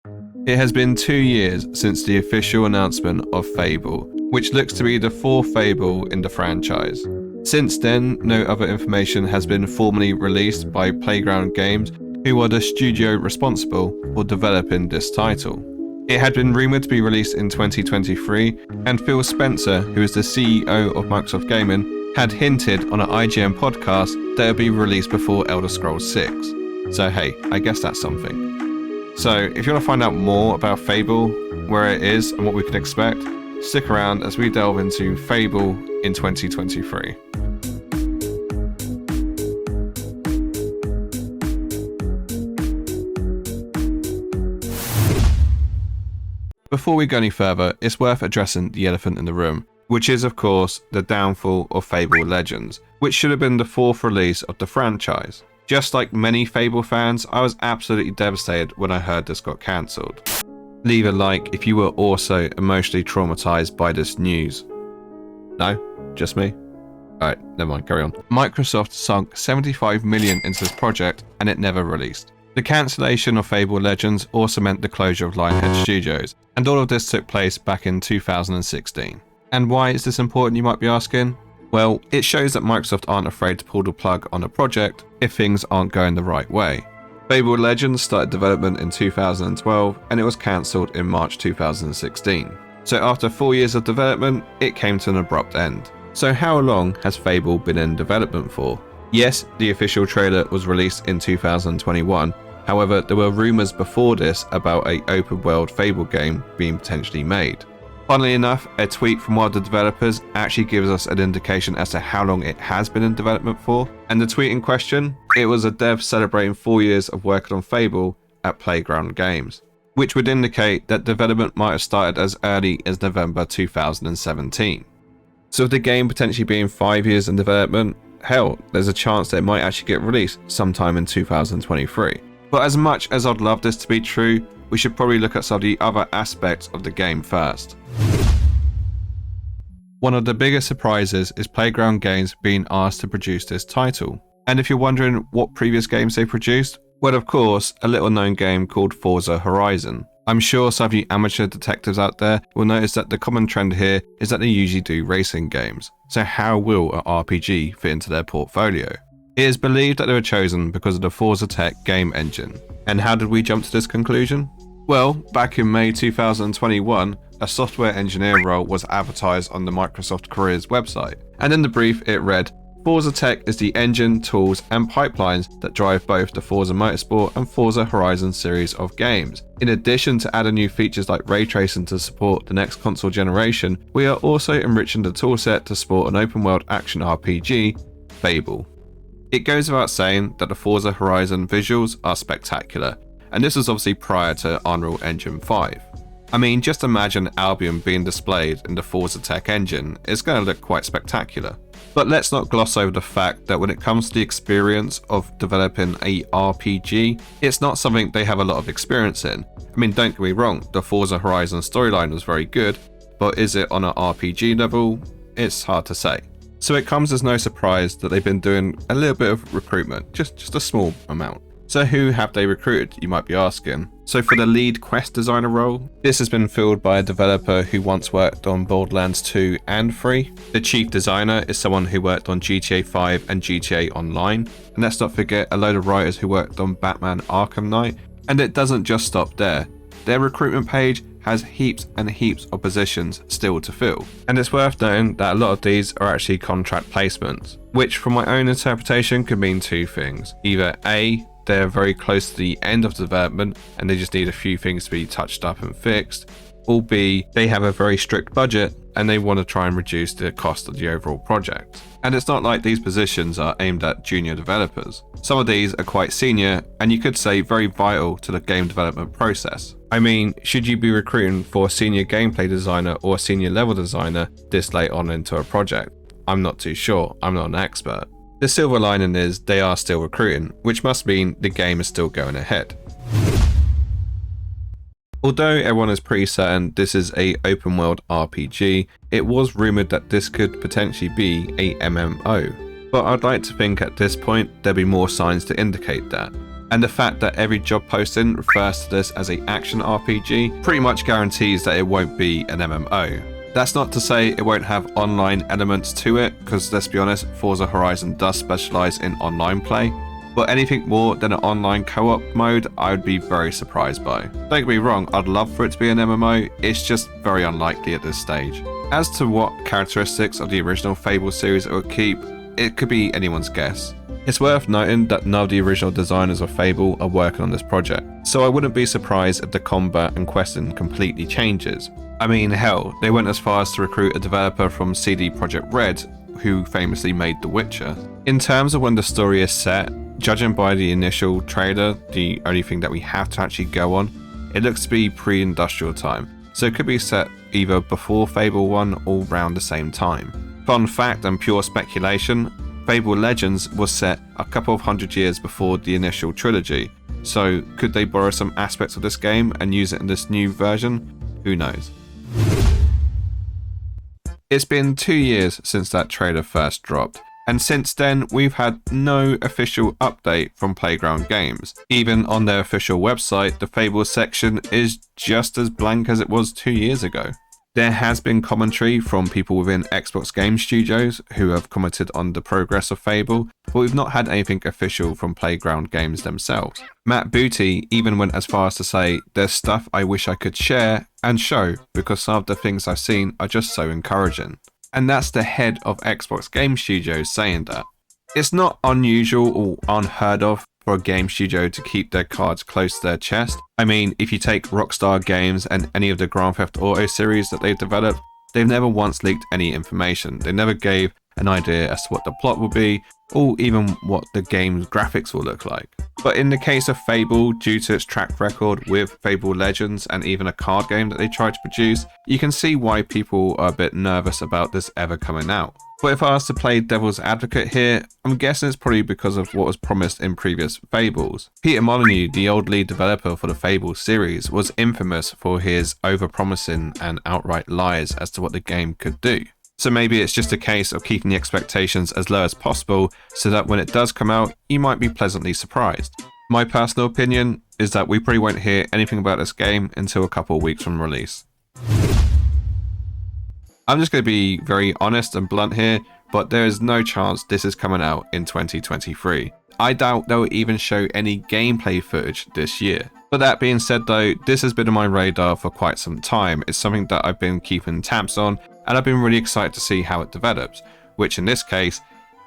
It has been 2 years since the official announcement of Fable, which looks to be the fourth Fable in the franchise. Since then, no other information has been formally released by Playground Games, who are the studio responsible for developing this title. It had been rumoured to be released in 2023, and Phil Spencer, who is the CEO of Microsoft Gaming, had hinted on an IGN podcast that it would be released before Elder Scrolls 6. So hey, I guess that's something. So if you want to find out more about Fable, where it is and what we can expect, stick around as we delve into Fable in 2023. Before we go any further, it's worth addressing the elephant in the room, which is of course the downfall of Fable Legends, which should have been the fourth release of the franchise. Just like many Fable fans, I was absolutely devastated when I heard this got cancelled. Leave a like if you were also emotionally traumatized by this news. No? Just me? Alright, never mind, carry on. Microsoft sunk $75 million into this project and it never released. The cancellation of Fable Legends also meant the closure of Lionhead Studios, and all of this took place back in 2016. And why is this important, you might be asking? Well, it shows that Microsoft aren't afraid to pull the plug on a project if things aren't going the right way. Fable Legends started development in 2012 and it was cancelled in March 2016. So after 4 years of development, it came to an abrupt end. So how long has Fable been in development for? Yes, the official trailer was released in 2021, however there were rumours before this about an open world Fable game being potentially made. Funnily enough, a tweet from one of the developers actually gives us an indication as to how long it has been in development for, and the tweet in question, it was a dev celebrating 4 years of working on Fable at Playground Games, which would indicate that development might have started as early as November 2017. So with the game potentially being 5 years in development, hell, there's a chance that it might actually get released sometime in 2023. But as much as I'd love this to be true, we should probably look at some of the other aspects of the game first. One of the biggest surprises is Playground Games being asked to produce this title. And if you're wondering what previous games they produced, well of course, a little known game called Forza Horizon. I'm sure some of you amateur detectives out there will notice that the common trend here is that they usually do racing games. So how will an RPG fit into their portfolio? It is believed that they were chosen because of the Forza Tech game engine. And how did we jump to this conclusion? Well, back in May 2021, a software engineer role was advertised on the Microsoft Careers website. And in the brief it read, Forza Tech is the engine, tools and pipelines that drive both the Forza Motorsport and Forza Horizon series of games. In addition to adding new features like ray tracing to support the next console generation, we are also enriching the toolset to support an open world action RPG, Fable. It goes without saying that the Forza Horizon visuals are spectacular, and this was obviously prior to Unreal Engine 5. I mean, just imagine Albion being displayed in the Forza Tech engine, it's going to look quite spectacular. But let's not gloss over the fact that when it comes to the experience of developing a RPG, it's not something they have a lot of experience in. I mean, don't get me wrong, the Forza Horizon storyline was very good, but is it on an RPG level? It's hard to say. So it comes as no surprise that they've been doing a little bit of recruitment, just a small amount. So who have they recruited, you might be asking? So for the lead quest designer role, this has been filled by a developer who once worked on Borderlands 2 and 3. The chief designer is someone who worked on GTA 5 and GTA Online. And let's not forget a load of writers who worked on Batman Arkham Knight. And it doesn't just stop there. Their recruitment page has heaps and heaps of positions still to fill. And it's worth noting that a lot of these are actually contract placements, which from my own interpretation could mean two things. Either A, they're very close to the end of development and they just need a few things to be touched up and fixed, or B, they have a very strict budget and they want to try and reduce the cost of the overall project. And it's not like these positions are aimed at junior developers. Some of these are quite senior and you could say very vital to the game development process. I mean, should you be recruiting for a senior gameplay designer or a senior level designer this late on into a project? I'm not too sure, I'm not an expert. The silver lining is they are still recruiting, which must mean the game is still going ahead. Although everyone is pretty certain this is a open world RPG, it was rumoured that this could potentially be a MMO. But I'd like to think at this point there'd be more signs to indicate that. And the fact that every job posting refers to this as an action RPG pretty much guarantees that it won't be an MMO. That's not to say it won't have online elements to it, because let's be honest, Forza Horizon does specialize in online play. But anything more than an online co-op mode, I would be very surprised by. Don't get me wrong, I'd love for it to be an MMO, it's just very unlikely at this stage. As to what characteristics of the original Fable series it will keep, it could be anyone's guess. It's worth noting that none of the original designers of Fable are working on this project, so I wouldn't be surprised if the combat and questing completely changes. I mean, hell, they went as far as to recruit a developer from CD Projekt Red, who famously made The Witcher. In terms of when the story is set, judging by the initial trailer, the only thing that we have to actually go on, it looks to be pre-industrial time, so it could be set either before Fable 1 or around the same time. Fun fact and pure speculation, Fable Legends was set a couple of hundred years before the initial trilogy, so could they borrow some aspects of this game and use it in this new version? Who knows. It's been 2 years since that trailer first dropped, and since then we've had no official update from Playground Games. Even on their official website, the Fable section is just as blank as it was 2 years ago. There has been commentary from people within Xbox Game Studios who have commented on the progress of Fable, but we've not had anything official from Playground Games themselves. Matt Booty even went as far as to say, "There's stuff I wish I could share and show because some of the things I've seen are just so encouraging." And that's the head of Xbox Game Studios saying that. It's not unusual or unheard of for a game studio to keep their cards close to their chest. I mean, if you take Rockstar Games and any of the Grand Theft Auto series that they've developed, they've never once leaked any information. They never gave an idea as to what the plot will be, or even what the game's graphics will look like. But in the case of Fable, due to its track record with Fable Legends and even a card game that they tried to produce, you can see why people are a bit nervous about this ever coming out. But if I was to play devil's advocate here, I'm guessing it's probably because of what was promised in previous Fables. Peter Molyneux, the old lead developer for the Fable series, was infamous for his over-promising and outright lies as to what the game could do. So maybe it's just a case of keeping the expectations as low as possible so that when it does come out, you might be pleasantly surprised. My personal opinion is that we probably won't hear anything about this game until a couple of weeks from release. I'm just going to be very honest and blunt here, but there is no chance this is coming out in 2023. I doubt they'll even show any gameplay footage this year. But that being said though, this has been on my radar for quite some time. It's something that I've been keeping tabs on, and I've been really excited to see how it develops, which in this case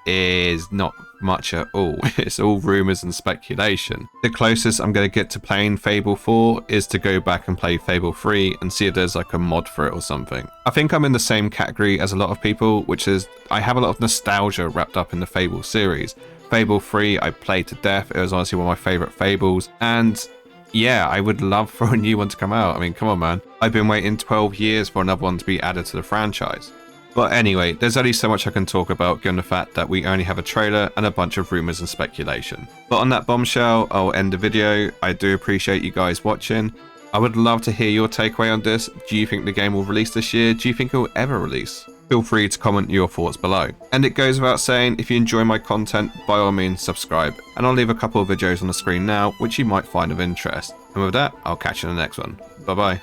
is not much at all. It's all rumours and speculation. The closest I'm going to get to playing Fable 4 is to go back and play Fable 3 and see if there's like a mod for it or something. I think I'm in the same category as a lot of people, which is I have a lot of nostalgia wrapped up in the Fable series. Fable 3 I played to death. It was honestly one of my favourite Fables, and yeah, I would love for a new one to come out. I mean, come on man. I've been waiting 12 years for another one to be added to the franchise. But anyway, there's only so much I can talk about given the fact that we only have a trailer and a bunch of rumours and speculation. But on that bombshell, I'll end the video. I do appreciate you guys watching. I would love to hear your takeaway on this. Do you think the game will release this year? Do you think it will ever release? Feel free to comment your thoughts below. And it goes without saying, if you enjoy my content, by all means subscribe. And I'll leave a couple of videos on the screen now, which you might find of interest. And with that, I'll catch you in the next one. Bye bye.